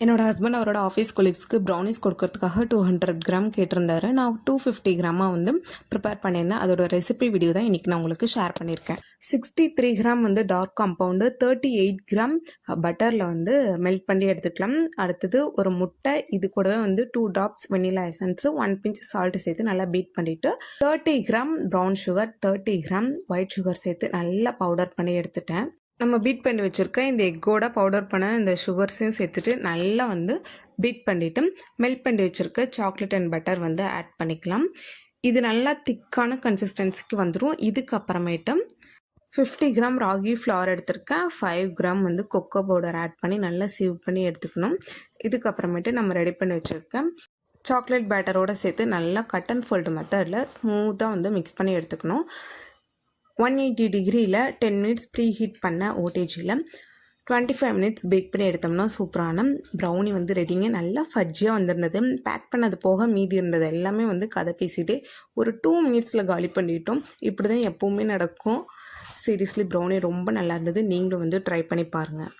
என்னோட ஹஸ்பண்ட் அவரோட office கொலீக்ஸ்க்கு brownies கொடுக்கறதுக்காக 200 கிராம் கேட்டிருந்தாரு. நான் 250 கிராமாக வந்து ப்ரிப்பேர் பண்ணியிருந்தேன். அதோட ரெசிபி வீடியோ தான் இன்றைக்கி நான் உங்களுக்கு ஷேர் பண்ணியிருக்கேன். 63 கிராம் வந்து டார்க் காம்பவுண்டு, 38 கிராம் பட்டரில் வந்து மெல்ட் பண்ணி எடுத்துக்கலாம். அடுத்தது ஒரு முட்டை, இது கூடவே வந்து 2 drops vanilla essence, 1 pinch salt சேர்த்து நல்லா பீட் பண்ணிவிட்டு 30 gram brown sugar, 30 gram white sugar சேர்த்து நல்லா பவுடர் பண்ணி எடுத்துட்டேன். நம்ம பீட் பண்ணி வச்சுருக்க இந்த எக்கோட பவுடர் பண்ண இந்த சுகர்ஸையும் சேர்த்துட்டு நல்லா வந்து பீட் பண்ணிவிட்டு மெல்ட் பண்ணி வச்சுருக்க சாக்லேட் அண்ட் பட்டர் வந்து ஆட் பண்ணிக்கலாம். இது நல்லா திக்கான கன்சிஸ்டன்சிக்கு வந்துடும். இதுக்கப்புறமேட்டு 50 கிராம் ராகி ஃப்ளார் எடுத்திருக்கேன். 5 கிராம் வந்து கொக்கோ பவுடர் ஆட் பண்ணி நல்லா சீவ் பண்ணி எடுத்துக்கணும். இதுக்கப்புறமேட்டு நம்ம ரெடி பண்ணி வச்சுருக்கேன் சாக்லேட் பேட்டரோடு சேர்த்து நல்லா கட் அண்ட் ஃபோல்டு மெத்தடில் ஸ்மூத்தாக வந்து மிக்ஸ் பண்ணி எடுத்துக்கணும். 180 டிகிரியில் 10 மினிட்ஸ் ப்ரீ ஹீட் பண்ண ஓடேஜியில் 25 மினிட்ஸ் பேக் பண்ணி எடுத்தோம்னா சூப்பரான ப்ரௌனி வந்து ரெடிங்க. நல்லா ஃபட்ஜியாக வந்துருந்தது. பேக் பண்ணது போக மீதி இருந்தது எல்லாமே வந்து கதை பேசிகிட்டே ஒரு 2 மினிட்ஸில் காலி பண்ணிட்டோம். இப்படி தான் எப்போவுமே நடக்கும். சீரியஸ்லி ப்ரௌனி ரொம்ப நல்லா இருந்தது. நீங்களும் வந்து ட்ரை பண்ணி பாருங்கள்.